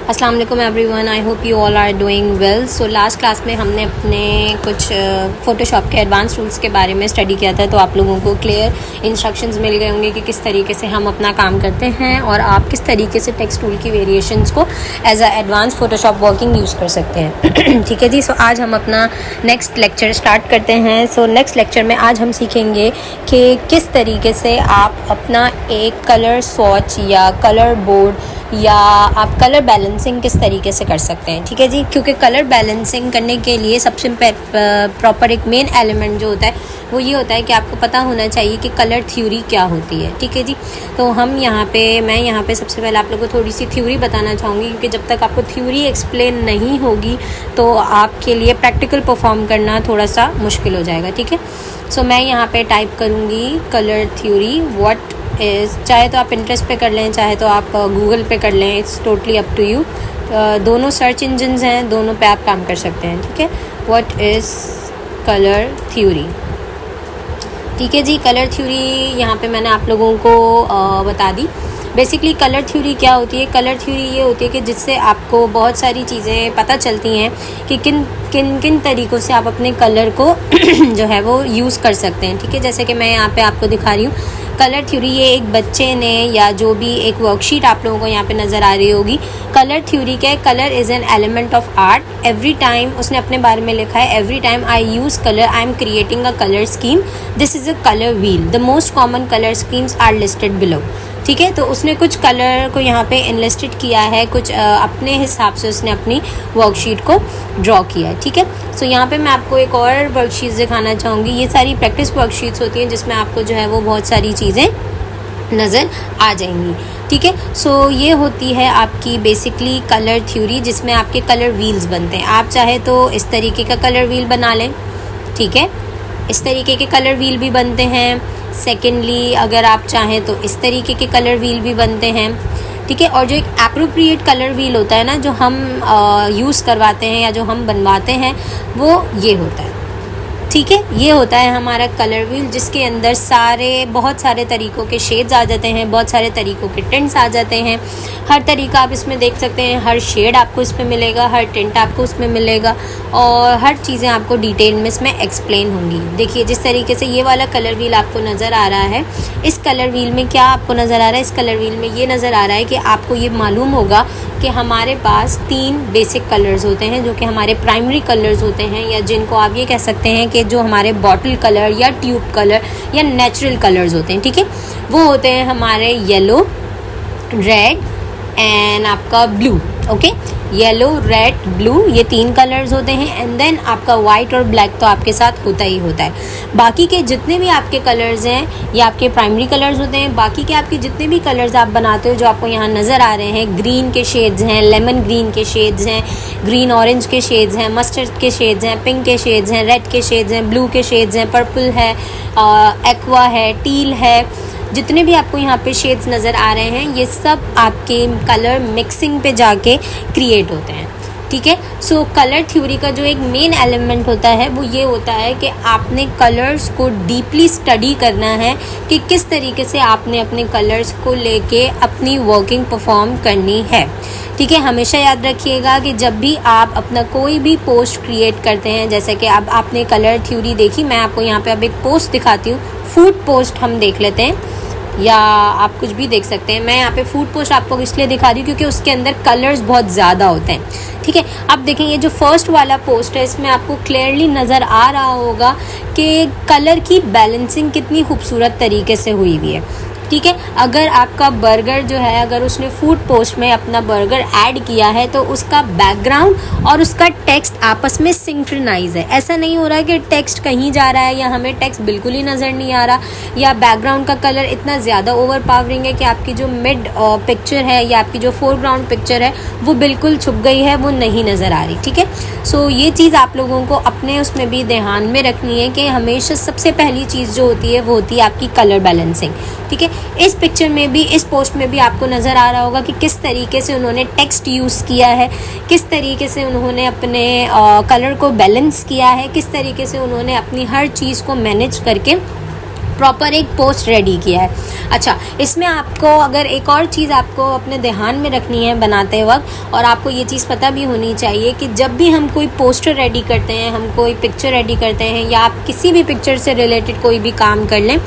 अस्सलाम वालेकुम everyone, I hope you all are doing well. So last class में हमने अपने कुछ फ़ोटोशॉप के एडवांस टूल्स के बारे में स्टडी किया था, तो आप लोगों को क्लियर इंस्ट्रक्शंस मिल गए होंगे कि किस तरीके से हम अपना काम करते हैं और आप किस तरीके से टेक्स्ट टूल की वेरिएशंस को as a advance Photoshop working use कर सकते हैं। ठीक है जी। सो आज हम अपना नेक्स्ट लेक्चर स्टार्ट करते हैं। सो नेक्स्ट लेक्चर में आज हम सीखेंगे कि किस तरीके से आप अपना एक कलर स्वॉच या कलर बोर्ड या आप कलर बैलेंसिंग किस तरीके से कर सकते हैं। ठीक है जी। क्योंकि कलर बैलेंसिंग करने के लिए सबसे प्रॉपर एक मेन एलिमेंट जो होता है वो ये होता है कि आपको पता होना चाहिए कि कलर थ्योरी क्या होती है। ठीक है जी। तो मैं यहाँ पे सबसे पहले आप लोगों को थोड़ी सी थ्योरी बताना चाहूँगी, क्योंकि जब तक आपको थ्योरी एक्सप्लेन नहीं होगी तो आपके लिए प्रैक्टिकल परफॉर्म करना थोड़ा सा मुश्किल हो जाएगा। ठीक है। सो मैं यहाँ पे टाइप करूँगी कलर थ्योरी व्हाट इज़। चाहे तो आप इंटरेस्ट पे कर लें, चाहे तो आप गूगल पे कर लें, it's totally up to you. दोनों सर्च इंजन्स हैं, दोनों पे आप काम कर सकते हैं। ठीक है। What is colour theory. ठीक है जी। कलर थ्योरी यहाँ पे मैंने आप लोगों को बता दी। बेसिकली कलर थ्योरी क्या होती है? कलर थ्योरी ये होती है कि जिससे आपको बहुत सारी चीज़ें पता चलती हैं कि किन तरीक़ों से आप अपने कलर को जो है वो यूज़ कर सकते हैं। ठीक है। जैसे कि मैं यहाँ पे आपको दिखा रही हूँ कलर थ्योरी। ये एक बच्चे ने या जो भी एक वर्कशीट आप लोगों को यहाँ पे नज़र आ रही होगी, कलर थ्योरी क्या है? Colour is an element of art. Every time उसने अपने बारे में लिखा है, every time I use colour I am creating a colour scheme, this is a colour wheel, the most common colour schemes are listed below. ठीक है। तो उसने कुछ कलर को यहाँ पे इनलिस्टेड किया है, कुछ अपने हिसाब से उसने अपनी वर्कशीट को ड्रॉ किया है। ठीक है। सो यहाँ पे मैं आपको एक और वर्कशीट दिखाना चाहूँगी। ये सारी प्रैक्टिस वर्कशीट्स होती हैं जिसमें आपको जो है वो बहुत सारी चीज़ें नज़र आ जाएंगी। ठीक है। सो ये होती है आपकी बेसिकली कलर थ्योरी, जिसमें आपके कलर व्हील्स बनते हैं। आप चाहे तो इस तरीके का कलर व्हील बना लें। ठीक है। इस तरीके के कलर व्हील भी बनते हैं। सेकेंडली अगर आप चाहें तो इस तरीके के कलर व्हील भी बनते हैं। ठीक है। और जो एक एप्रोप्रिएट कलर व्हील होता है ना, जो हम यूज़ करवाते हैं या जो हम बनवाते हैं, वो ये होता है। ठीक है। ये होता है हमारा कलर व्हील, जिसके अंदर बहुत सारे तरीक़ों के शेड्स आ जाते हैं, बहुत सारे तरीक़ों के टिंट्स आ जाते हैं। हर तरीका आप इसमें देख सकते हैं, हर शेड आपको इसमें मिलेगा, हर टिंट आपको इसमें मिलेगा और हर चीज़ें आपको डिटेल में इसमें एक्सप्लेन होंगी। देखिए जिस तरीके से ये वाला कलर व्हील आपको नज़र आ रहा है, इस कलर व्हील में क्या आपको नज़र आ रहा है? इस कलर व्हील में ये नज़र आ रहा है कि आपको ये मालूम होगा कि हमारे पास 3 बेसिक कलर्स होते हैं, जो कि हमारे प्राइमरी कलर्स होते हैं, या जिनको आप ये कह सकते हैं कि जो हमारे बॉटल कलर या ट्यूब कलर या नेचुरल कलर्स होते हैं। ठीक है। वो होते हैं हमारे येलो, रेड एंड आपका blue. Okay. Yellow, red, blue, ये 3 कलर्स होते हैं। एंड देन आपका वाइट और ब्लैक तो आपके साथ होता ही होता है। बाकी के जितने भी आपके कलर्स हैं ये आपके प्राइमरी कलर्स होते हैं। बाकी के आपके जितने भी कलर्स आप बनाते हो जो आपको यहाँ नज़र आ रहे हैं, ग्रीन के शेड्स हैं, लेमन ग्रीन के शेड्स हैं, ग्रीन ऑरेंज के शेड्स हैं, मस्टर्ड के शेड्स हैं, पिंक के शेड्स हैं, रेड के शेड्स हैं, ब्लू के शेड्स हैं, पर्पल है, एक्वा है, टील है, जितने भी आपको यहाँ पे शेड्स नज़र आ रहे हैं ये सब आपके कलर मिक्सिंग पे जाके क्रिएट होते हैं। ठीक है। सो कलर थ्योरी का जो एक मेन एलिमेंट होता है वो ये होता है कि आपने कलर्स को डीपली स्टडी करना है कि किस तरीके से आपने अपने कलर्स को लेके अपनी वर्किंग परफॉर्म करनी है। ठीक है। हमेशा याद रखिएगा कि जब भी आप अपना कोई भी पोस्ट क्रिएट करते हैं, जैसे कि अब आपने कलर थ्योरी देखी, मैं आपको यहाँ पे अब एक पोस्ट दिखाती हूँ। फूड पोस्ट हम देख लेते हैं, या आप कुछ भी देख सकते हैं। मैं यहाँ पे फूड पोस्ट आपको इसलिए दिखा रही हूँ क्योंकि उसके अंदर कलर्स बहुत ज़्यादा होते हैं। ठीक है। अब देखें ये जो फर्स्ट वाला पोस्ट है, इसमें आपको क्लियरली नज़र आ रहा होगा कि कलर की बैलेंसिंग कितनी खूबसूरत तरीके से हुई हुई है। ठीक है। अगर आपका बर्गर जो है, अगर उसने फूड पोस्ट में अपना बर्गर ऐड किया है तो उसका बैकग्राउंड और उसका टेक्स्ट आपस में सिंक्रोनाइज है। ऐसा नहीं हो रहा है कि टेक्स्ट कहीं जा रहा है या हमें टेक्स्ट बिल्कुल ही नज़र नहीं आ रहा, या बैकग्राउंड का कलर इतना ज़्यादा ओवर पावरिंग है कि आपकी जो मिड पिक्चर है या आपकी जो फोरग्राउंड पिक्चर है वो बिल्कुल छुप गई है, वो नहीं नज़र आ रही। ठीक है। सो ये चीज़ आप लोगों को अपने उसमें भी ध्यान में रखनी है कि हमेशा सबसे पहली चीज़ जो होती है वो होती है आपकी कलर बैलेंसिंग। ठीक है। इस पिक्चर में भी, इस पोस्ट में भी आपको नज़र आ रहा होगा कि किस तरीके से उन्होंने टेक्स्ट यूज़ किया है, किस तरीके से उन्होंने अपने कलर को बैलेंस किया है, किस तरीके से उन्होंने अपनी हर चीज़ को मैनेज करके प्रॉपर एक पोस्ट रेडी किया है। अच्छा, इसमें आपको अगर एक और चीज़ आपको अपने ध्यान में रखनी है बनाते वक्त, और आपको ये चीज़ पता भी होनी चाहिए कि जब भी हम कोई पोस्टर रेडी करते हैं, हम कोई पिक्चर रेडी करते हैं, या आप किसी भी पिक्चर से रिलेटेड कोई भी काम कर लें,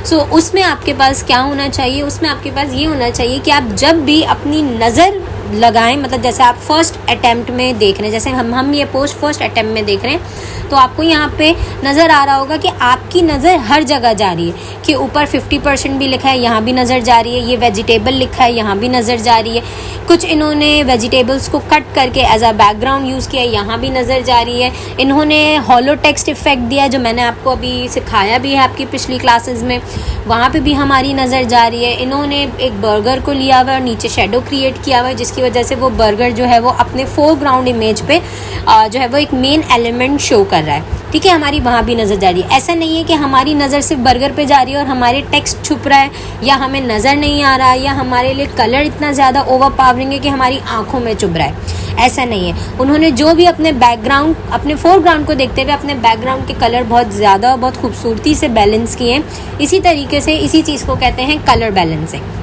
सो उसमें आपके पास क्या होना चाहिए, उसमें आपके पास ये होना चाहिए कि आप जब भी अपनी नज़र लगाएं, मतलब जैसे आप फर्स्ट अटैम्प्ट में देख रहे हैं, जैसे हम ये पोस्ट फर्स्ट अटैम्प्ट में देख रहे हैं, तो आपको यहाँ पे नज़र आ रहा होगा कि आपकी नज़र हर जगह जा रही है, कि ऊपर 50% भी लिखा है, यहाँ भी नज़र जा रही है, ये वेजिटेबल लिखा है, यहाँ भी नज़र जा रही है, कुछ इन्होंने वेजिटेबल्स को कट करके एज अ बैकग्राउंड यूज़ किया है, यहाँ भी नज़र जा रही है, इन्होंने हॉलो टेक्स्ट इफेक्ट दिया है जो मैंने आपको अभी सिखाया भी है आपकी पिछली क्लासेस में, वहाँ पे भी हमारी नज़र जा रही है। इन्होंने एक बर्गर को लिया हुआ है और नीचे शेडो क्रिएट किया हुआ है, जिसकी वजह से वो बर्गर जो है वो अपने फोरग्राउंड इमेज पे जो है वो एक मेन एलिमेंट शो कर रहा है। ठीक है, हमारी वहाँ भी नज़र जा रही है। ऐसा नहीं है कि हमारी नज़र सिर्फ बर्गर पे जा रही है और हमारे टेक्स्ट छुप रहा है, या हमें नज़र नहीं आ रहा है, या हमारे लिए कलर इतना ज़्यादा ओवर पावरिंग है कि हमारी आँखों में चुभ रहा है। ऐसा नहीं है। उन्होंने जो भी अपने बैकग्राउंड, अपने फोरग्राउंड को देखते हुए अपने बैकग्राउंड के कलर बहुत ज़्यादा, बहुत खूबसूरती से बैलेंस किए हैं। इसी तरीके से इसी चीज़ को कहते हैं कलर बैलेंसिंग।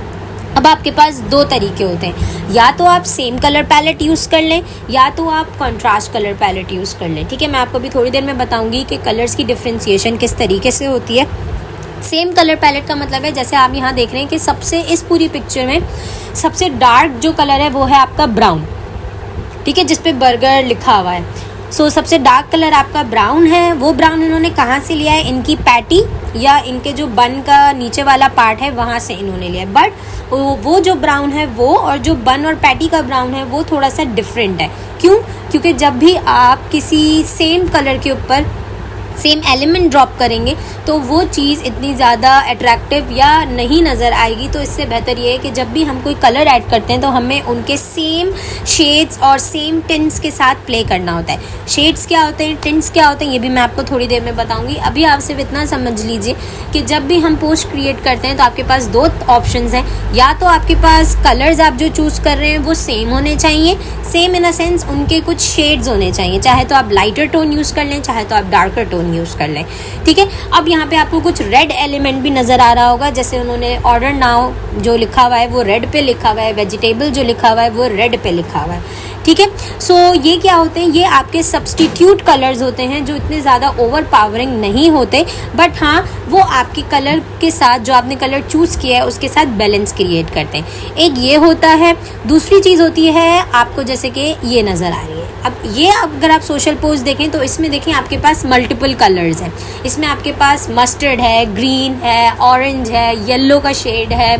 अब आपके पास दो तरीके होते हैं, या तो आप सेम कलर पैलेट यूज़ कर लें, या तो आप कंट्रास्ट कलर पैलेट यूज़ कर लें। ठीक है, मैं आपको भी थोड़ी देर में बताऊंगी कि कलर्स की डिफ्रेंशिएशन किस तरीके से होती है। सेम कलर पैलेट का मतलब है, जैसे आप यहाँ देख रहे हैं कि सबसे इस पूरी पिक्चर में सबसे डार्क जो कलर है वो है आपका ब्राउन। ठीक है, जिस पे बर्गर लिखा हुआ है। सो सबसे डार्क कलर आपका ब्राउन है। वो ब्राउन इन्होंने कहाँ से लिया है, इनकी पैटी या इनके जो बन का नीचे वाला पार्ट है वहाँ से इन्होंने लिया है। बट वो जो ब्राउन है वो, और जो बन और पैटी का ब्राउन है वो थोड़ा सा डिफरेंट है। क्यों? क्योंकि जब भी आप किसी सेम कलर के ऊपर सेम एलिमेंट ड्रॉप करेंगे तो वो चीज़ इतनी ज़्यादा अट्रैक्टिव या नहीं नज़र आएगी। तो इससे बेहतर ये है कि जब भी हम कोई कलर ऐड करते हैं तो हमें उनके सेम शेड्स और सेम टिंट्स के साथ प्ले करना होता है। शेड्स क्या होते हैं, टिंट्स क्या होते हैं, ये भी मैं आपको थोड़ी देर में बताऊंगी। अभी आप सिर्फ इतना समझ लीजिए कि जब भी हम पोस्ट क्रिएट करते हैं तो आपके पास दो ऑप्शंस हैं, या तो आपके पास कलर्स आप जो चूज़ कर रहे हैं वो सेम होने चाहिए, सेम इन अ सेंस उनके कुछ शेड्स होने चाहिए, चाहे तो आप लाइटर टोन यूज़ कर लें, चाहे तो आप डार्कर टोन यूज़ कर लें। ठीक है, अब यहाँ पे आपको कुछ रेड एलिमेंट भी नज़र आ रहा होगा, जैसे उन्होंने ऑर्डर नाउ जो लिखा हुआ है वो रेड पे लिखा हुआ है, वेजिटेबल जो लिखा हुआ है वो रेड पे लिखा हुआ है। ठीक है, सो ये क्या होते हैं, ये आपके सब्सटीट्यूट कलर्स होते हैं जो इतने ज़्यादा ओवर पावरिंग नहीं होते, बट हाँ वो आपके कलर के साथ, जो आपने कलर चूज़ किया है उसके साथ बैलेंस क्रिएट करते हैं। एक ये होता है। दूसरी चीज़ होती है आपको, जैसे कि ये नज़र आ रही है। अब ये अगर आप सोशल पोस्ट देखें तो इसमें देखें आपके पास मल्टीपल कलर्स हैं। इसमें आपके पास मस्टर्ड है, ग्रीन है, ऑरेंज है, येलो का शेड है,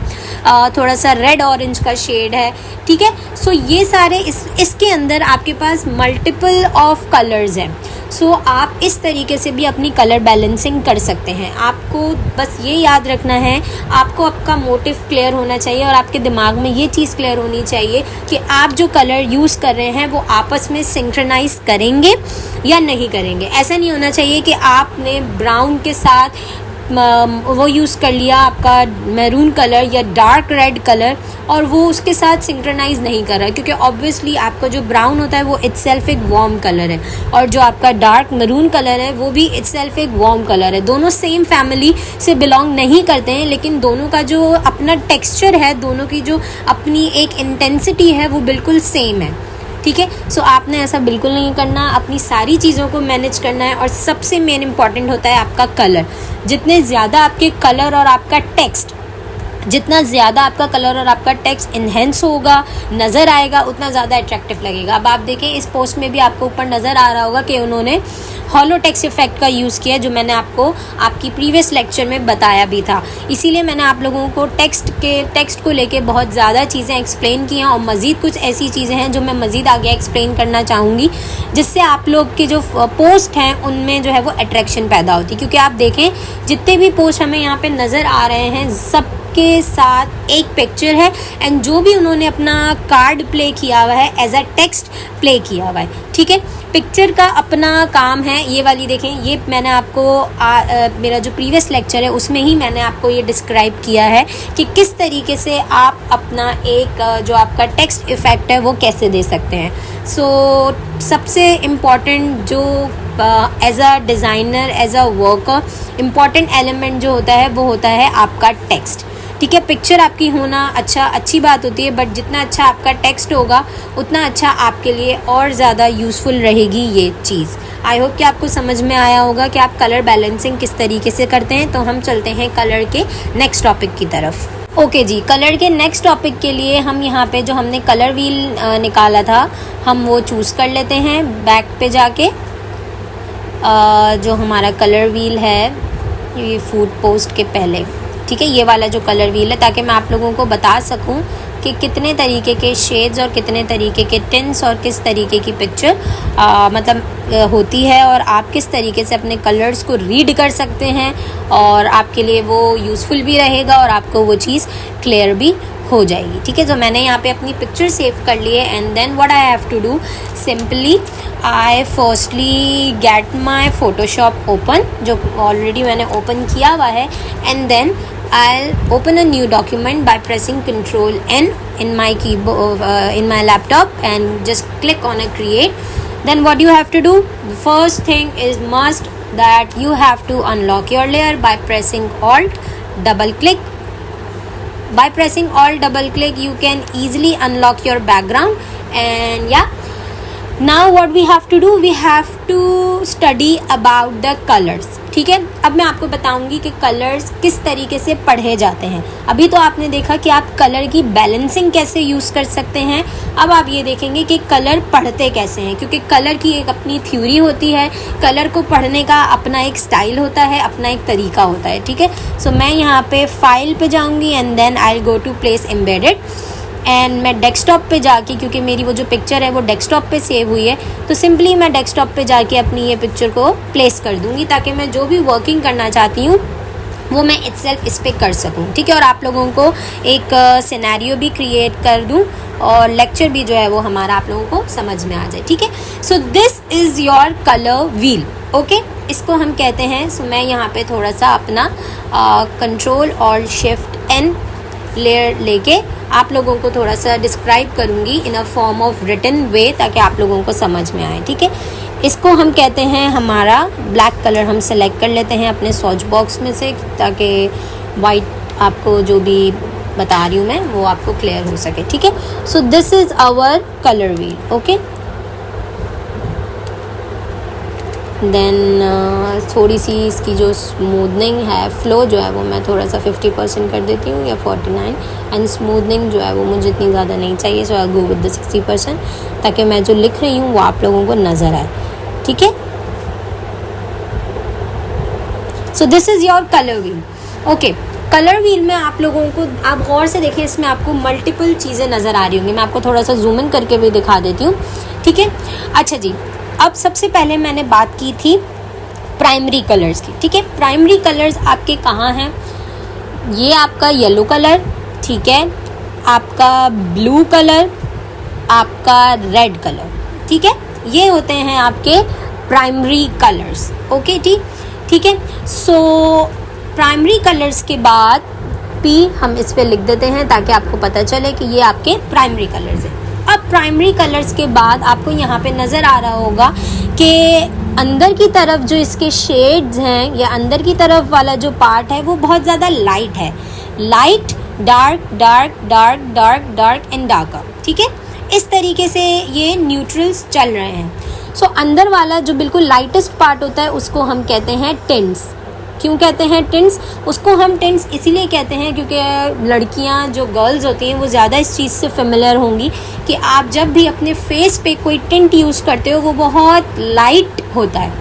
थोड़ा सा रेड ऑरेंज का शेड है। ठीक है, सो ये सारे इसके अंदर आपके पास मल्टीपल ऑफ कलर्स हैं। सो आप इस तरीके से भी अपनी कलर बैलेंसिंग कर सकते हैं। आपको बस ये याद रखना है, आपको आपका मोटिव क्लियर होना चाहिए और आपके दिमाग में ये चीज़ क्लियर होनी चाहिए कि आप जो कलर यूज़ कर रहे हैं वो आपस में सिंक्रोनाइज करेंगे या नहीं करेंगे। ऐसा नहीं होना चाहिए कि आपने ब्राउन के साथ वो यूज़ कर लिया आपका मैरून कलर या डार्क रेड कलर और वो उसके साथ सिंक्रोनाइज नहीं कर रहा है, क्योंकि ऑब्वियसली आपका जो ब्राउन होता है वो इटसेल्फ एक वार्म कलर है और जो आपका डार्क मैरून कलर है वो भी इटसेल्फ एक वार्म कलर है। दोनों सेम फैमिली से बिलोंग नहीं करते हैं, लेकिन दोनों का जो अपना टेक्सचर है, दोनों की जो अपनी एक इंटेंसिटी है वो बिल्कुल सेम है। ठीक है, सो आपने ऐसा बिल्कुल नहीं करना, अपनी सारी चीज़ों को मैनेज करना है। और सबसे मेन इम्पॉर्टेंट होता है आपका कलर। जितने ज़्यादा आपके कलर और आपका टेक्स्ट, जितना ज़्यादा आपका कलर और आपका टेक्स्ट इन्हेंस होगा, नज़र आएगा, उतना ज़्यादा अट्रैक्टिव लगेगा। अब आप देखें इस पोस्ट में भी आपको ऊपर नज़र आ रहा होगा कि उन्होंने हॉलो टेक्स्ट इफेक्ट का यूज़ किया, जो मैंने आपको आपकी प्रीवियस लेक्चर में बताया भी था। इसीलिए मैंने आप लोगों को टेक्स्ट को लेके बहुत ज़्यादा चीज़ें एक्सप्लेन की हैं और मज़ीद कुछ ऐसी चीज़ें हैं जो मैं मज़ीद आगे एक्सप्लेन करना चाहूँगी, जिससे आप लोग के जो पोस्ट हैं उनमें जो है वो अट्रैक्शन पैदा होती है। क्योंकि आप देखें जितने भी पोस्ट हमें यहाँ पे नज़र आ रहे हैं सब के साथ एक पिक्चर है, एंड जो भी उन्होंने अपना कार्ड प्ले किया हुआ है एज अ टेक्स्ट प्ले किया हुआ है। ठीक है, पिक्चर का अपना काम है। ये वाली देखें, ये मैंने आपको मेरा जो प्रीवियस लेक्चर है उसमें ही मैंने आपको ये डिस्क्राइब किया है कि किस तरीके से आप अपना एक जो आपका टेक्स्ट इफेक्ट है वो कैसे दे सकते हैं। सो सबसे इम्पॉर्टेंट जो आप as a designer, as a worker, important element जो होता है वो होता है आपका टेक्स्ट। ठीक है, पिक्चर आपकी होना अच्छी बात होती है, बट जितना अच्छा आपका टेक्स्ट होगा उतना अच्छा आपके लिए और ज़्यादा यूज़फुल रहेगी ये चीज़। आई होप कि आपको समझ में आया होगा कि आप कलर बैलेंसिंग किस तरीके से करते हैं। तो हम चलते हैं कलर के नेक्स्ट टॉपिक की तरफ। ओके जी, कलर के नेक्स्ट टॉपिक के लिए हम यहाँ पे जो हमने कलर व्हील निकाला था हम वो चूज़ कर लेते हैं। बैक पे जाके जो हमारा कलर व्हील है ये फूड पोस्ट के पहले, ठीक है, ये वाला जो कलर व्हील है, ताकि मैं आप लोगों को बता सकूं कि कितने तरीके के शेड्स और कितने तरीके के टिंट्स और किस तरीके की पिक्चर होती है, और आप किस तरीके से अपने कलर्स को रीड कर सकते हैं, और आपके लिए वो यूज़फुल भी रहेगा और आपको वो चीज़ क्लियर भी हो जाएगी। ठीक है, तो मैंने यहाँ पे अपनी पिक्चर सेव कर ली है। And then what I have to do, simply I firstly get my Photoshop open, जो ऑलरेडी मैंने ओपन किया हुआ है, and then I'll open a new document by pressing Ctrl N in my keyboard in my laptop and just click on a create. Then what you have to do, the first thing is must that you have to unlock your layer by pressing Alt double click. By pressing Alt double click you can easily unlock your background. And yeah, now what we have to do, we have to study about the colors। ठीक है, अब मैं आपको बताऊंगी कि colours किस तरीके से पढ़े जाते हैं। अभी तो आपने देखा कि आप कलर की बैलेंसिंग कैसे यूज़ कर सकते हैं, अब आप ये देखेंगे कि कलर पढ़ते कैसे हैं, क्योंकि कलर की एक अपनी थ्योरी होती है, कलर को पढ़ने का अपना एक स्टाइल होता है, अपना एक तरीका होता है। ठीक है, सो मैं यहाँ पे फाइल पे जाऊँगी and then I will go to place embedded, and मैं डेस्कटॉप पे जाके, क्योंकि मेरी वो जो पिक्चर है वो डेस्कटॉप पे सेव हुई है, तो सिंपली मैं डेस्कटॉप पे जाके अपनी ये पिक्चर को प्लेस कर दूँगी, ताकि मैं जो भी वर्किंग करना चाहती हूँ वो मैं इटसेल्फ इस पे कर सकूँ। ठीक है, और आप लोगों को एक सिनेरियो भी क्रिएट कर दूँ और लेक्चर भी जो है वो हमारा आप लोगों को समझ में आ जाए। ठीक है, so this is your colour wheel. Okay, इसको हम कहते हैं, सो मैं यहाँ पे थोड़ा सा अपना कंट्रोल और शिफ्ट एन लेयर लेके आप लोगों को थोड़ा सा डिस्क्राइब करूँगी इन अ फॉर्म ऑफ रिटन वे, ताकि आप लोगों को समझ में आए। ठीक है, इसको हम कहते हैं हमारा ब्लैक कलर हम सेलेक्ट कर लेते हैं अपने सॉच बॉक्स में से, ताकि वाइट आपको जो भी बता रही हूँ मैं वो आपको क्लियर हो सके। ठीक है, so this is our colour wheel. Okay, then थोड़ी सी इसकी जो स्मूदनिंग है, फ्लो जो है वो मैं थोड़ा सा 50% कर देती हूँ या 49, एंड स्मूदनिंग जो है वो मुझे इतनी ज़्यादा नहीं चाहिए, सो आई गो विद द 60%, ताकि मैं जो लिख रही हूँ वो आप लोगों को नज़र आए। ठीक है, so this is your colour wheel. Okay, colour wheel में आप लोगों को, आप गौर से देखें, इसमें आपको मल्टीपल चीज़ें नज़र आ रही होंगी। मैं आपको थोड़ा सा जूम इन करके भी दिखा देती हूँ। ठीक है, अच्छा जी, अब सबसे पहले मैंने बात की थी प्राइमरी कलर्स की। ठीक है, प्राइमरी कलर्स आपके कहाँ हैं, ये आपका येलो कलर, ठीक है, आपका ब्लू कलर, आपका रेड कलर। ठीक है, ये होते हैं आपके प्राइमरी कलर्स। ओके, ठीक है, सो प्राइमरी कलर्स के बाद पी हम इस पे लिख देते हैं, ताकि आपको पता चले कि ये आपके प्राइमरी कलर्स हैं। अब प्राइमरी कलर्स के बाद आपको यहाँ पे नज़र आ रहा होगा कि अंदर की तरफ जो इसके शेड्स हैं, या अंदर की तरफ वाला जो पार्ट है वो बहुत ज़्यादा लाइट है, light, dark, dark, dark, dark, dark and darker. ठीक है, इस तरीके से ये न्यूट्रल्स चल रहे हैं। सो अंदर वाला जो बिल्कुल लाइटेस्ट पार्ट होता है उसको हम कहते हैं टिंट्स। क्यों कहते हैं टिंट्स? उसको हम टिंट्स इसीलिए कहते हैं क्योंकि लड़कियां जो गर्ल्स होती हैं वो ज़्यादा इस चीज़ से फेमिलियर होंगी कि आप जब भी अपने फेस पे कोई टिंट यूज़ करते हो वो बहुत लाइट होता है।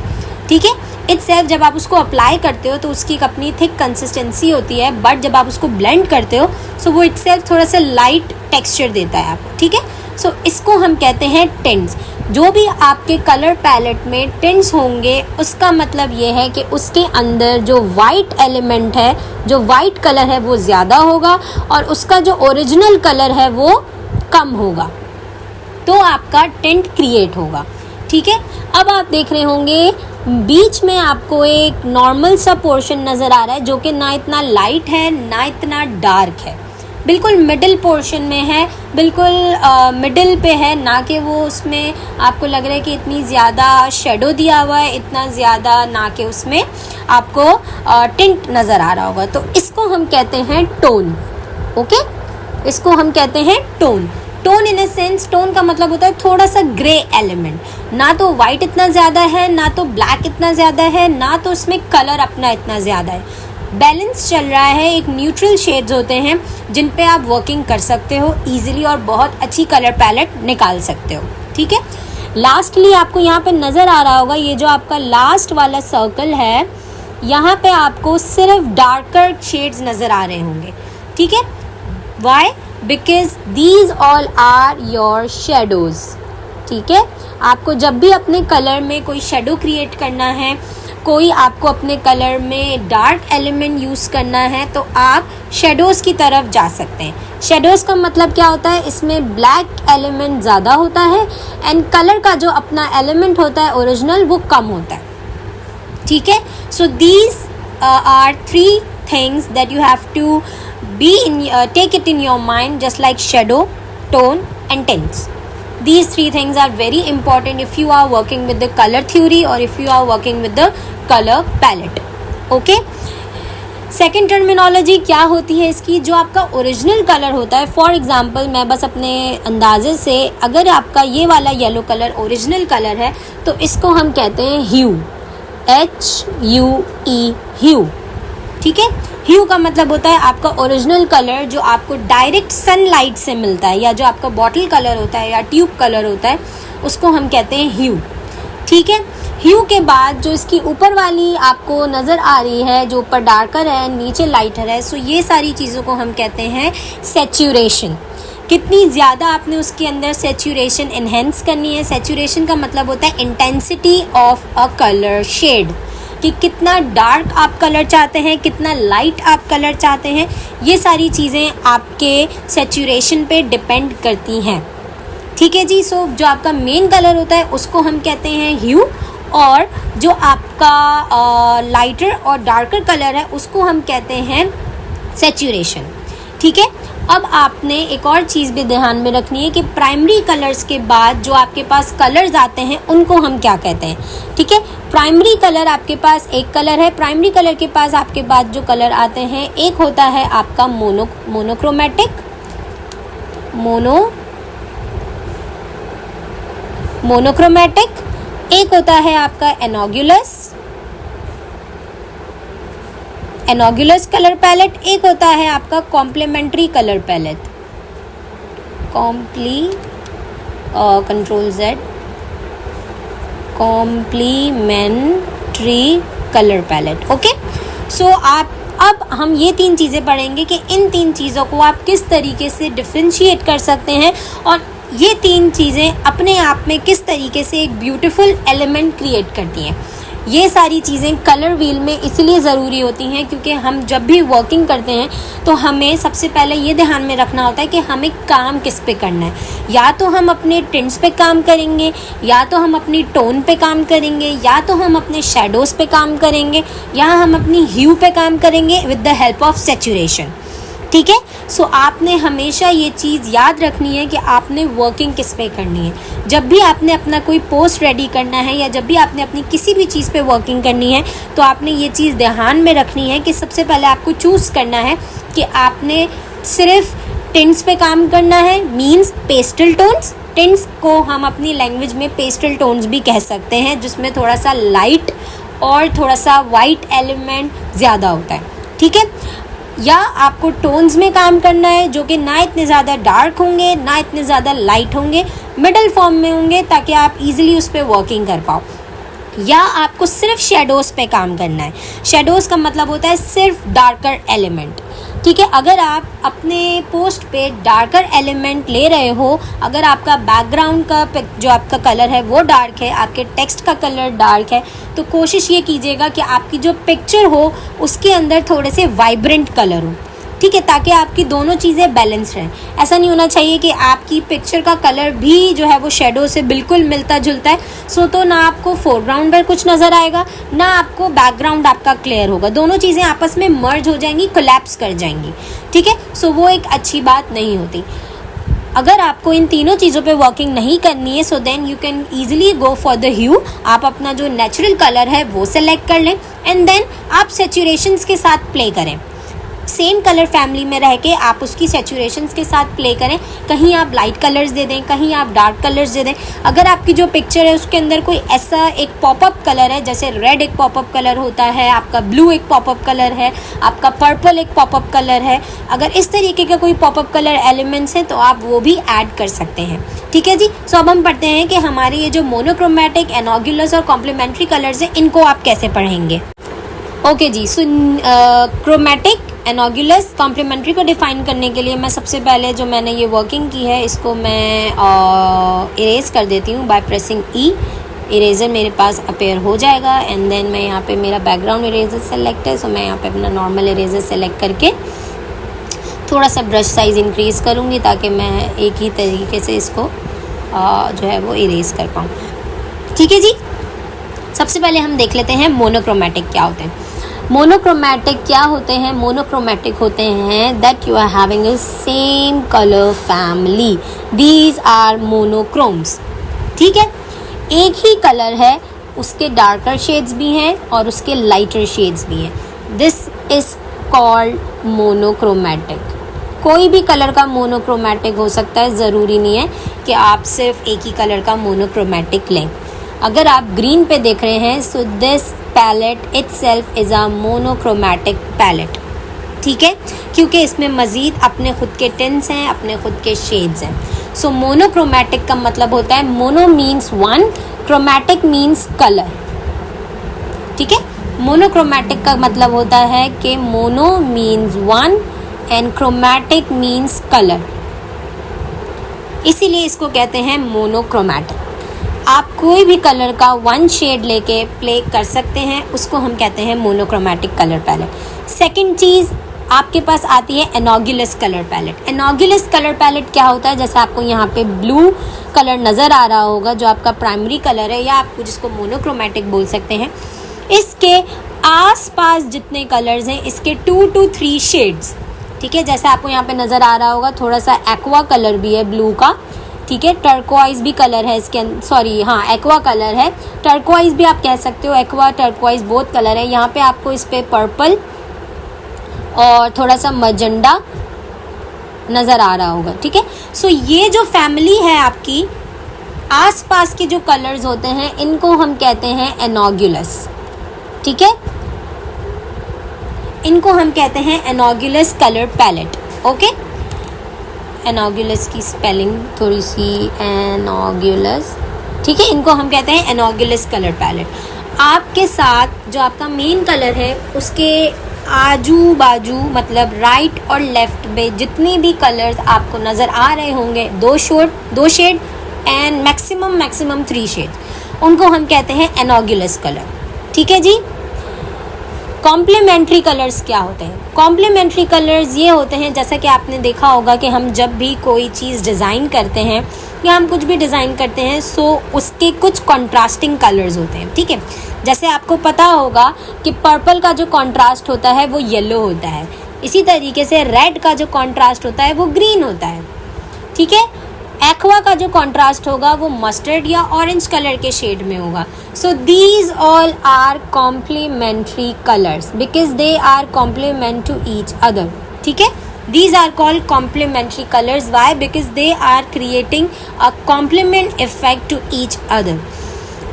ठीक है, इटसेल्फ जब आप उसको अप्लाई करते हो तो उसकी एक अपनी थिक कंसिस्टेंसी होती है, बट जब आप उसको ब्लेंड करते हो सो वो इटसेल्फ थोड़ा सा लाइट टेक्सचर देता है आपको। ठीक है, सो इसको हम कहते हैं टिंट्स। जो भी आपके कलर पैलेट में टिंट्स होंगे उसका मतलब ये है कि उसके अंदर जो वाइट एलिमेंट है, जो वाइट कलर है वो ज़्यादा होगा और उसका जो ओरिजिनल कलर है वो कम होगा, तो आपका टिंट क्रिएट होगा। ठीक है, अब आप देख रहे होंगे बीच में आपको एक नॉर्मल सा पोर्शन नज़र आ रहा है जो कि ना इतना लाइट है ना इतना डार्क है। बिल्कुल मिडिल पोर्शन में है, बिल्कुल मिडिल पे है, ना कि वो उसमें आपको लग रहा है कि इतनी ज़्यादा शेडो दिया हुआ है, इतना ज़्यादा ना कि उसमें आपको टिंट नज़र आ रहा होगा। तो इसको हम कहते हैं टोन। ओके, इसको हम कहते हैं tone. Tone in a sense, tone का मतलब होता है थोड़ा सा ग्रे एलिमेंट, ना तो वाइट इतना ज़्यादा है, ना तो ब्लैक इतना ज़्यादा है, ना तो उसमें कलर अपना इतना ज़्यादा है, बैलेंस चल रहा है। एक न्यूट्रल शेड्स होते हैं जिन पे आप वर्किंग कर सकते हो ईजिली और बहुत अच्छी कलर पैलेट निकाल सकते हो। ठीक है, लास्टली आपको यहाँ पे नज़र आ रहा होगा, ये जो आपका लास्ट वाला सर्कल है, यहाँ पे आपको सिर्फ डार्कर शेड्स नज़र आ रहे होंगे। ठीक है, why? Because these all are your shadows. ठीक है, आपको जब भी अपने कलर में कोई शेडो क्रिएट करना है, कोई आपको अपने कलर में डार्क एलिमेंट यूज़ करना है, तो आप शेडोज़ की तरफ जा सकते हैं। शेडोज़ का मतलब क्या होता है, इसमें ब्लैक एलिमेंट ज़्यादा होता है एंड कलर का जो अपना एलिमेंट होता है ओरिजिनल, वो कम होता है। ठीक है, so these are 3 things that you have to be in take it in your mind, just like shadow, tone and tints. These 3 things are very important if you are working with the color theory or if you are working with the color palette. Okay, second terminology क्या होती है इसकी, जो आपका original colour होता है। For example मैं बस अपने अंदाजे से, अगर आपका ये वाला येलो कलर ओरिजिनल कलर है तो इसको हम कहते हैं ह्यू, HUE, ह्यू। ठीक है, ह्यू का मतलब होता है आपका ओरिजिनल कलर जो आपको डायरेक्ट सनलाइट से मिलता है, या जो आपका बॉटल कलर होता है या ट्यूब कलर होता है, उसको हम कहते हैं ह्यू। ठीक है, ह्यू के बाद जो इसकी ऊपर वाली आपको नज़र आ रही है, जो ऊपर डार्कर है नीचे लाइटर है, सो ये सारी चीज़ों को हम कहते हैं सैचुरेशन। कितनी ज़्यादा आपने उसके अंदर सैचुरेशन इन्हेंस करनी है। सैचुरेशन का मतलब होता है intensity of a colour shade, कि कितना डार्क आप कलर चाहते हैं, कितना लाइट आप कलर चाहते हैं, ये सारी चीज़ें आपके सैचुरेशन पे डिपेंड करती हैं। ठीक है जी, सो जो आपका मेन कलर होता है उसको हम कहते हैं ह्यू, और जो आपका लाइटर और डार्कर कलर है उसको हम कहते हैं सैचुरेशन। ठीक है, अब आपने एक और चीज़ भी ध्यान में रखनी है कि प्राइमरी कलर्स के बाद जो आपके पास कलर्स आते हैं उनको हम क्या कहते हैं। ठीक है, प्राइमरी कलर आपके पास एक कलर है, प्राइमरी कलर के पास आपके पास जो कलर आते हैं, एक होता है आपका मोनोक्रोमेटिक, मोनोक्रोमेटिक, एक होता है आपका एनोगुलस कलर पैलेट, एक होता है आपका complementary colour palette, control Z, complementary colour palette. Okay, so अब हम ये 3 चीज़ें पढ़ेंगे कि इन 3 चीज़ों को आप किस तरीके से डिफ्रेंशिएट कर सकते हैं, और ये 3 चीज़ें अपने आप में किस तरीके से एक ब्यूटीफुल एलिमेंट क्रिएट करती हैं। ये सारी चीज़ें कलर व्हील में इसलिए ज़रूरी होती हैं क्योंकि हम जब भी वर्किंग करते हैं तो हमें सबसे पहले ये ध्यान में रखना होता है कि हमें काम किस पे करना है। या तो हम अपने टिंट्स पे काम करेंगे, या तो हम अपनी टोन पे काम करेंगे, या तो हम अपने शेडोज़ पे काम करेंगे, या हम अपनी ह्यू पे काम करेंगे with the help of saturation. ठीक है, सो आपने हमेशा ये चीज़ याद रखनी है कि आपने वर्किंग किस पे करनी है। जब भी आपने अपना कोई पोस्ट रेडी करना है, या जब भी आपने अपनी किसी भी चीज़ पे वर्किंग करनी है, तो आपने ये चीज़ ध्यान में रखनी है कि सबसे पहले आपको चूज़ करना है कि आपने सिर्फ टिंट्स पे काम करना है, मीन्स पेस्टल टोन्स। टिंट्स को हम अपनी लैंग्वेज में पेस्टल टोन्स भी कह सकते हैं, जिसमें थोड़ा सा लाइट और थोड़ा सा वाइट एलिमेंट ज़्यादा होता है। ठीक है, या आपको टोन्स में काम करना है जो कि ना इतने ज़्यादा डार्क होंगे ना इतने ज़्यादा लाइट होंगे, मिडल फॉर्म में होंगे, ताकि आप इजीली उस पर वर्किंग कर पाओ। या आपको सिर्फ शेडोज़ पे काम करना है। शेडोज़ का मतलब होता है सिर्फ डार्कर एलिमेंट। ठीक है, अगर आप अपने पोस्ट पे डार्कर एलिमेंट ले रहे हो, अगर आपका बैकग्राउंड का जो आपका कलर है वो डार्क है, आपके टेक्स्ट का कलर डार्क है, तो कोशिश ये कीजिएगा कि आपकी जो पिक्चर हो उसके अंदर थोड़े से वाइब्रेंट कलर हो। ठीक है, ताकि आपकी दोनों चीज़ें बैलेंस रहें। ऐसा नहीं होना चाहिए कि आपकी पिक्चर का कलर भी जो है वो शेडो से बिल्कुल मिलता जुलता है, सो तो ना आपको फोरग्राउंड में कुछ नज़र आएगा, ना आपको बैकग्राउंड आपका क्लियर होगा, दोनों चीज़ें आपस में मर्ज हो जाएंगी, कोलैप्स कर जाएंगी। ठीक है, सो वो एक अच्छी बात नहीं होती। अगर आपको इन तीनों चीज़ों पे वर्किंग नहीं करनी है, so then you can easily go for the hue. आप अपना जो नेचुरल कलर है वो सेलेक्ट कर लें एंड देन आप सैचुरेशंस के साथ प्ले करें। सेम कलर फैमिली में रह के आप उसकी सैचुरेशंस के साथ प्ले करें। कहीं आप लाइट कलर्स दे दें, कहीं आप डार्क कलर्स दे दें। अगर आपकी जो पिक्चर है उसके अंदर कोई ऐसा एक पॉपअप कलर है, जैसे रेड एक पॉपअप कलर होता है, आपका ब्लू एक पॉपअप कलर है, आपका पर्पल एक पॉपअप कलर है, अगर इस तरीके का कोई पॉपअप कलर एलिमेंट्स हैं तो आप वो भी ऐड कर सकते हैं। ठीक है जी। सो अब हम पढ़ते हैं कि हमारे ये जो मोनोक्रोमैटिक, एनॉग्युलस और कॉम्प्लीमेंट्री कलर्स हैं इनको आप कैसे पढ़ेंगे। ओके जी। सो क्रोमैटिक, एनॉग्युलस, कॉम्प्लीमेंट्री को डिफाइन करने के लिए मैं सबसे पहले जो मैंने ये वर्किंग की है इसको मैं इरेज कर देती हूँ बाय प्रेसिंग ई। इरेजर मेरे पास अपेयर हो जाएगा एंड देन मैं यहाँ पे मेरा बैकग्राउंड इरेजर सेलेक्ट है, सो मैं यहाँ पे अपना नॉर्मल इरेजर सेलेक्ट करके थोड़ा सा ब्रश साइज़ इंक्रीज़ करूँगी ताकि मैं एक ही तरीके से इसको जो है वो इरेज कर पाऊँ। ठीक है जी। सबसे पहले हम देख लेते हैं मोनोक्रोमैटिक क्या होते हैं। मोनोक्रोमैटिक क्या होते हैं? मोनोक्रोमैटिक होते हैं that you are having a same colour family, these are monochromes. ठीक है, एक ही कलर है, उसके डार्कर शेड्स भी हैं और उसके लाइटर शेड्स भी हैं। This is called monochromatic. कोई भी कलर का मोनोक्रोमैटिक हो सकता है, ज़रूरी नहीं है कि आप सिर्फ एक ही कलर का मोनोक्रोमैटिक लें। अगर आप ग्रीन पे देख रहे हैं, so this palette itself is a monochromatic palette. ठीक है, क्योंकि इसमें मज़ीद अपने खुद के टिंट्स हैं, अपने खुद के शेड्स हैं। सो मोनोक्रोमैटिक का मतलब होता है, mono means one, chromatic means colour. ठीक है, मोनोक्रोमैटिक का मतलब होता है कि mono means one and chromatic means colour, इसीलिए इसको कहते हैं मोनोक्रोमैटिक। आप कोई भी कलर का वन शेड लेके प्ले कर सकते हैं, उसको हम कहते हैं मोनोक्रोमैटिक कलर पैलेट। सेकंड चीज़ आपके पास आती है एनॉग्युलस कलर पैलेट। एनॉग्युलस कलर पैलेट क्या होता है? जैसे आपको यहाँ पे ब्लू कलर नज़र आ रहा होगा जो आपका प्राइमरी कलर है, या आपको जिसको मोनोक्रोमैटिक बोल सकते हैं। इसके आसपास जितने कलर्स हैं, इसके 2 to 3 शेड्स। ठीक है, जैसे आपको यहाँ पे नज़र आ रहा होगा, थोड़ा सा एक्वा कलर भी है ब्लू का। ठीक है, टर्कोइज भी कलर है इसके अंदर, सॉरी हाँ एक्वा कलर है, टर्कोइज भी आप कह सकते हो, एक्वा टर्कोइज बहुत कलर है। यहाँ पे आपको इस पे पर्पल और थोड़ा सा मजेंडा नज़र आ रहा होगा। ठीक है, सो ये जो फैमिली है आपकी, आसपास के जो कलर्स होते हैं इनको हम कहते हैं एनॉग्युलस। ठीक है, इनको हम कहते हैं एनॉग्युलस कलर पैलेट। ओके, एनॉग्युलस की स्पेलिंग थोड़ी सी एनॉग्युलस। ठीक है, इनको हम कहते हैं एनॉग्युलस कलर पैलेट। आपके साथ जो आपका मेन कलर है उसके आजू बाजू, मतलब राइट और लेफ्ट में जितने भी कलर्स आपको नज़र आ रहे होंगे, 2 शेड एंड मैक्सिमम 3 शेड, उनको हम कहते हैं एनॉग्युलस कलर। ठीक है जी। कॉम्प्लीमेंट्री कलर्स क्या होते हैं? कॉम्प्लीमेंट्री कलर्स ये होते हैं, जैसा कि आपने देखा होगा कि हम जब भी कोई चीज़ डिज़ाइन करते हैं या हम कुछ भी डिज़ाइन करते हैं, सो उसके कुछ कॉन्ट्रास्टिंग कलर्स होते हैं। ठीक है, जैसे आपको पता होगा कि पर्पल का जो कॉन्ट्रास्ट होता है वो येलो होता है, इसी तरीके से रेड का जो कॉन्ट्रास्ट होता है वो ग्रीन होता है। ठीक है, एक्वा का जो कॉन्ट्रास्ट होगा वो मस्टर्ड या ऑरेंज कलर के शेड में होगा। So these all are complementary colours because they are complement to each other. ठीक है, these are called complementary colours. Why? Because they are creating a complement effect to each other.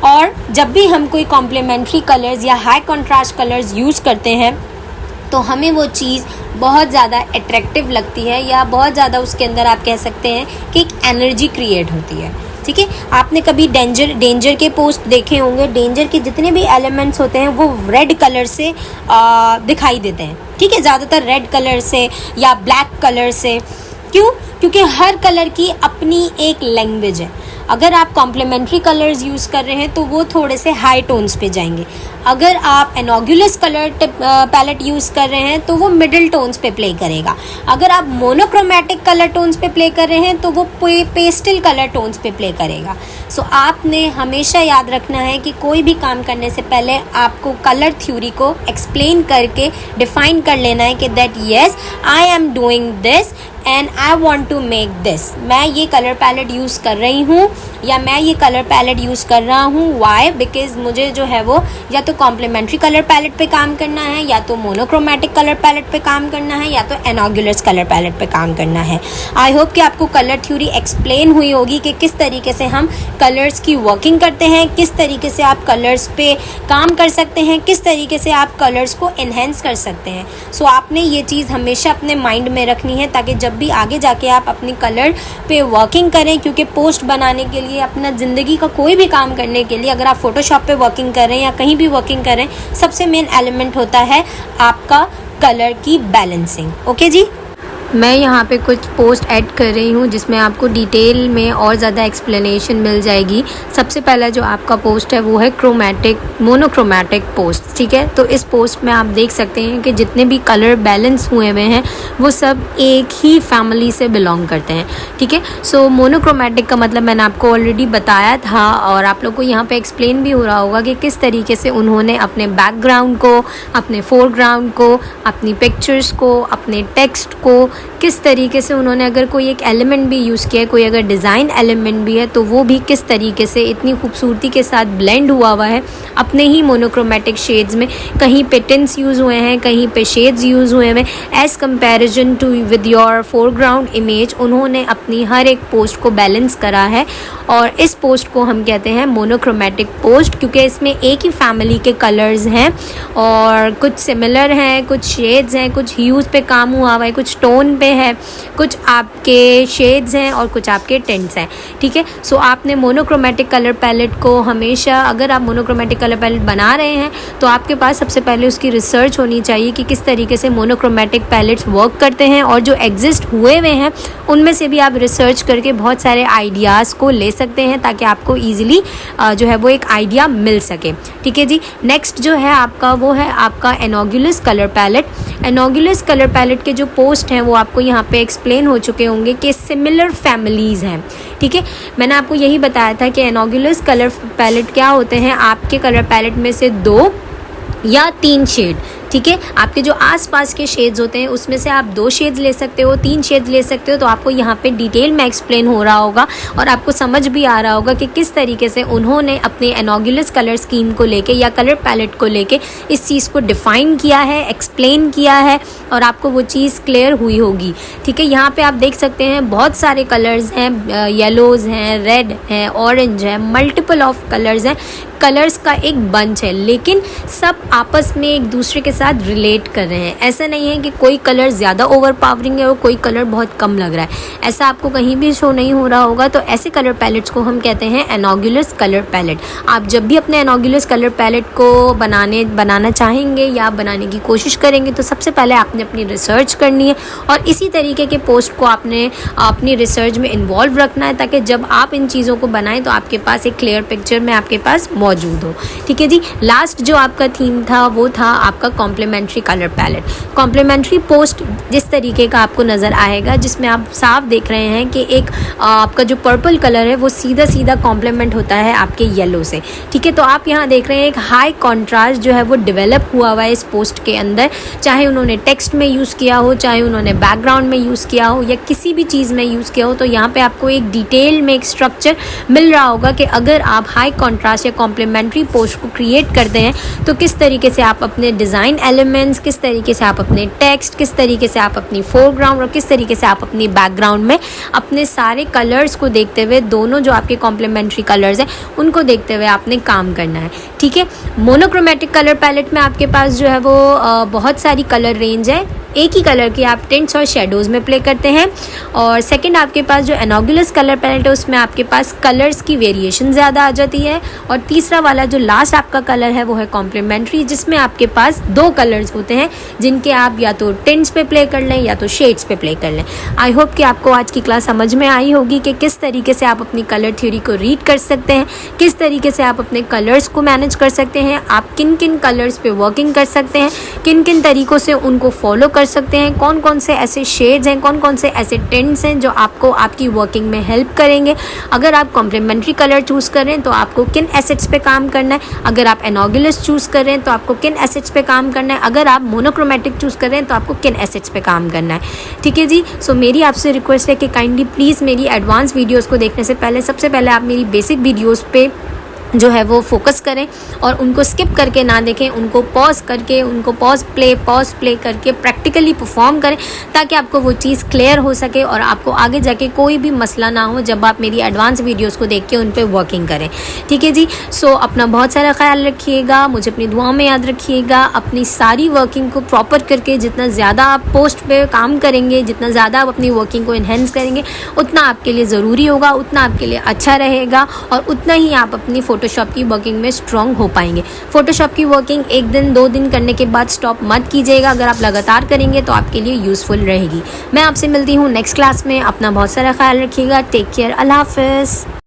और जब भी हम कोई कॉम्प्लीमेंट्री कलर्स या high contrast colours use करते हैं तो हमें वो चीज़ बहुत ज़्यादा अट्रैक्टिव लगती है, या बहुत ज़्यादा उसके अंदर आप कह सकते हैं कि एक एनर्जी क्रिएट होती है। ठीक है, आपने कभी डेंजर के पोस्ट देखे होंगे। डेंजर के जितने भी एलिमेंट्स होते हैं वो रेड कलर से दिखाई देते हैं। ठीक है, ज़्यादातर रेड कलर से या ब्लैक कलर से। क्यों? क्योंकि हर कलर की अपनी एक लैंग्वेज है, अगर आप कॉम्प्लीमेंट्री कलर्स यूज़ कर रहे हैं तो वो थोड़े से हाई टोन्स पे जाएंगे। अगर आप एनोगुलस कलर पैलेट यूज़ कर रहे हैं तो वो मिडिल टोन्स पे प्ले करेगा। अगर आप मोनोक्रोमेटिक कलर टोन्स पे प्ले कर रहे हैं तो वो पेस्टल कलर टोन्स पे प्ले करेगा। सो आपने हमेशा याद रखना है कि कोई भी काम करने से पहले आपको कलर थ्योरी को एक्सप्लेन करके डिफाइन कर लेना है कि that yes I am doing this and I want to make this. मैं ये कलर पैलेट यूज़ कर रही हूँ या मैं ये कलर पैलेट यूज़ कर रहा हूँ। वाई? बिकॉज मुझे जो है वो या तो कॉम्प्लीमेंट्री कलर पैलेट पे काम करना है, या तो मोनोक्रोमेटिक कलर पैलेट पे काम करना है, या तो एनोगुलस कलर पैलेट पे काम करना है। आई होप कि आपको कलर थ्योरी एक्सप्लेन हुई होगी कि किस तरीके से हम कलर्स की वर्किंग करते हैं, किस तरीके से आप कलर्स पे काम कर सकते हैं, किस तरीके से आप कलर्स को इन्हेंस कर सकते हैं। सो आपने ये चीज़ हमेशा अपने माइंड में रखनी है ताकि जब भी आगे जाके आप अपनी कलर पे वर्किंग करें, क्योंकि पोस्ट बनाने के लिए, अपना ज़िंदगी का कोई भी काम करने के लिए, अगर आप फोटोशॉप पे वर्किंग कर रहे हैं या कहीं भी वर्किंग कर रहे हैं, सबसे मेन एलिमेंट होता है आपका कलर की बैलेंसिंग। ओके जी। मैं यहाँ पे कुछ पोस्ट ऐड कर रही हूँ जिसमें आपको डिटेल में और ज़्यादा एक्सप्लेनेशन मिल जाएगी। सबसे पहला जो आपका पोस्ट है वो है मोनोक्रोमेटिक पोस्ट। ठीक है, तो इस पोस्ट में आप देख सकते हैं कि जितने भी कलर बैलेंस हुए हुए हैं वो सब एक ही फैमिली से बिलोंग करते हैं। ठीक है, सो मोनोक्रोमेटिक का मतलब मैंने आपको ऑलरेडी बताया था और आप लोग को यहाँ पे एक्सप्लेन भी हो रहा होगा कि किस तरीके से उन्होंने अपने बैकग्राउंड को, अपने फोरग्राउंड को, अपनी पिक्चर्स को, अपने टेक्स्ट को, किस तरीके से उन्होंने, अगर कोई एक एलिमेंट भी यूज़ किया है, कोई अगर डिज़ाइन एलिमेंट भी है, तो वो भी किस तरीके से इतनी खूबसूरती के साथ ब्लेंड हुआ है अपने ही मोनोक्रोमेटिक शेड्स में। कहीं पे टिंट्स यूज़ हुए हैं, कहीं पे शेड्स यूज़ हुए हैं as comparison to with your foreground image. उन्होंने अपनी हर एक पोस्ट को बैलेंस करा है और इस पोस्ट को हम कहते हैं मोनोक्रोमेटिक पोस्ट, क्योंकि इसमें एक ही फैमिली के कलर्स हैं और कुछ सिमिलर हैं, कुछ शेड्स हैं, कुछ ह्यूज़ पे काम हुआ है, कुछ टोन पे है, कुछ आपके शेड्स हैं और कुछ आपके टिंट्स हैं। ठीक है, सो आपने मोनोक्रोमेटिक कलर पैलेट को हमेशा, अगर आप मोनोक्रोमेटिक कलर पैलेट बना रहे हैं तो आपके पास सबसे पहले उसकी रिसर्च होनी चाहिए कि किस तरीके से मोनोक्रोमेटिक पैलेट्स वर्क करते हैं, और जो एग्जिस्ट हुए हैं उनमें से भी आप रिसर्च करके बहुत सारे आइडियाज़ को ले सकते हैं ताकि आपको ईजिली जो है वो एक आइडिया मिल सके। ठीक है जी। नेक्स्ट जो है आपका वो है आपका एनोगुलस कलर पैलेट। एनोगुलस कलर पैलेट के जो पोस्ट हैं वो आपको यहाँ पे एक्सप्लेन हो चुके होंगे कि सिमिलर फैमिलीज़ हैं। ठीक है, मैंने आपको यही बताया था कि एनोगुलस कलर पैलेट क्या होते हैं, आपके कलर पैलेट में से 2 या 3 शेड। ठीक है, आपके जो आसपास के शेड्स होते हैं उसमें से आप 2 शेड्स ले सकते हो, 3 शेड्स ले सकते हो। तो आपको यहाँ पे डिटेल में एक्सप्लेन हो रहा होगा और आपको समझ भी आ रहा होगा कि किस तरीके से उन्होंने अपने एनोगुलस कलर स्कीम को लेके या कलर पैलेट को लेके इस चीज़ को डिफ़ाइन किया है, एक्सप्लेन किया है और आपको वो चीज़ क्लियर हुई होगी। ठीक है, यहाँ पर आप देख सकते हैं बहुत सारे कलर्स हैं, येलोज़ हैं, रेड हैं, ऑरेंज है, मल्टीपल ऑफ कलर्स हैं। कलर्स का एक बंच है, लेकिन सब आपस में एक दूसरे के साथ रिलेट कर रहे हैं। ऐसा नहीं है कि कोई कलर ज़्यादा ओवरपावरिंग है और कोई कलर बहुत कम लग रहा है, ऐसा आपको कहीं भी शो नहीं हो रहा होगा। तो ऐसे कलर पैलेट्स को हम कहते हैं एनोगुलस कलर पैलेट। आप जब भी अपने एनोगुलस कलर पैलेट को बनाना चाहेंगे या बनाने की कोशिश करेंगे तो सबसे पहले आपने अपनी रिसर्च करनी है और इसी तरीके के पोस्ट को आपने अपनी रिसर्च में इन्वॉल्व रखना है ताकि जब आप इन चीज़ों को बनाएं तो आपके पास एक क्लियर पिक्चर में आपके पास मौजूद हो। ठीक है जी। लास्ट जो आपका थीम था वो था आपका complementary colour palette. Complementary post जिस तरीके का आपको नज़र आएगा, जिसमें आप साफ देख रहे हैं कि एक आपका जो पर्पल कलर है वो सीधा सीधा कॉम्प्लीमेंट होता है आपके येलो से। ठीक है, तो आप यहाँ देख रहे हैं एक हाई कॉन्ट्रास्ट जो है वो डेवलप हुआ है इस पोस्ट के अंदर, चाहे उन्होंने टेक्स्ट में यूज़ किया हो, चाहे उन्होंने बैकग्राउंड में यूज़ किया हो या किसी भी चीज़ में यूज़ किया हो। तो यहाँ पे आपको एक डिटेल में एक स्ट्रक्चर मिल रहा होगा कि अगर आप हाई कॉन्ट्रास्ट या कॉम्प्लीमेंट्री पोस्ट को क्रिएट करते हैं तो किस तरीके से आप अपने डिज़ाइन एलिमेंट्स, किस तरीके से आप अपने टेक्स्ट, किस तरीके से आप अपनी फोरग्राउंड और किस तरीके से आप अपनी बैकग्राउंड में अपने सारे कलर्स को देखते हुए, दोनों जो आपके कॉम्प्लीमेंट्री कलर्स हैं उनको देखते हुए आपने काम करना है। ठीक है, मोनोक्रोमेटिक कलर पैलेट में आपके पास जो है वो बहुत सारी कलर रेंज है, एक ही कलर की आप टिंट्स और शेडोज़ में प्ले करते हैं। और सेकंड आपके पास जो एनोगुलस कलर पैलेट है उसमें आपके पास कलर्स की वेरिएशन ज़्यादा आ जाती है। और तीसरा वाला जो लास्ट आपका कलर है वो है कॉम्प्लीमेंट्री, जिसमें आपके पास 2 कलर्स होते हैं जिनके आप या तो टिंट्स पे प्ले कर लें या तो शेड्स पे प्ले कर लें। आई होप कि आपको आज की क्लास समझ में आई होगी कि किस तरीके से आप अपनी कलर थ्योरी को रीड कर सकते हैं, किस तरीके से आप अपने कलर्स को मैनेज कर सकते हैं, आप किन किन कलर्स पे वर्किंग कर सकते हैं, किन किन तरीक़ों से उनको फॉलो कर सकते हैं, कौन कौन से ऐसे शेड्स हैं, कौन कौन से ऐसे टिंट्स हैं जो आपको आपकी वर्किंग में हेल्प करेंगे। अगर आप कॉम्प्लीमेंट्री कलर चूज़ कर रहे हैं तो आपको किन एसेट्स पे काम करना है, अगर आप एनोगुलस चूज़ कर रहे हैं तो आपको किन एसेट्स पे काम करना है, अगर आप मोनोक्रोमेटिक चूज़ कर रहे हैं तो आपको किन एसेट्स पे काम करना है। ठीक है जी। सो मेरी आपसे रिक्वेस्ट है कि काइंडली प्लीज़ मेरी एडवांस वीडियोज़ को देखने से पहले सबसे पहले आप मेरी बेसिक वीडियोज़ पे जो है वो फोकस करें और उनको स्किप करके ना देखें, उनको पॉज करके, उनको पॉज प्ले करके प्रैक्टिकली परफॉर्म करें ताकि आपको वो चीज़ क्लियर हो सके और आपको आगे जाके कोई भी मसला ना हो जब आप मेरी एडवांस वीडियोस को देख के उन पर वर्किंग करें। ठीक है जी। सो अपना बहुत सारा ख्याल रखिएगा, मुझे अपनी दुआओं में याद रखिएगा। अपनी सारी वर्किंग को प्रॉपर करके जितना ज़्यादा आप पोस्ट पे काम करेंगे, जितना ज़्यादा आप अपनी वर्किंग को इन्हेंस करेंगे उतना आपके लिए ज़रूरी होगा, उतना आपके लिए अच्छा रहेगा और उतना ही आप अपनी फ़ोटोशॉप की वर्किंग में स्ट्रॉन्ग हो पाएंगे। फ़ोटोशॉप की वर्किंग 1 दिन 2 दिन करने के बाद स्टॉप मत कीजिएगा। अगर आप लगातार करेंगे तो आपके लिए यूज़फुल रहेगी। मैं आपसे मिलती हूँ नेक्स्ट क्लास में। अपना बहुत सारा ख्याल रखिएगा। Take care. अल्लाह हाफ़िज़।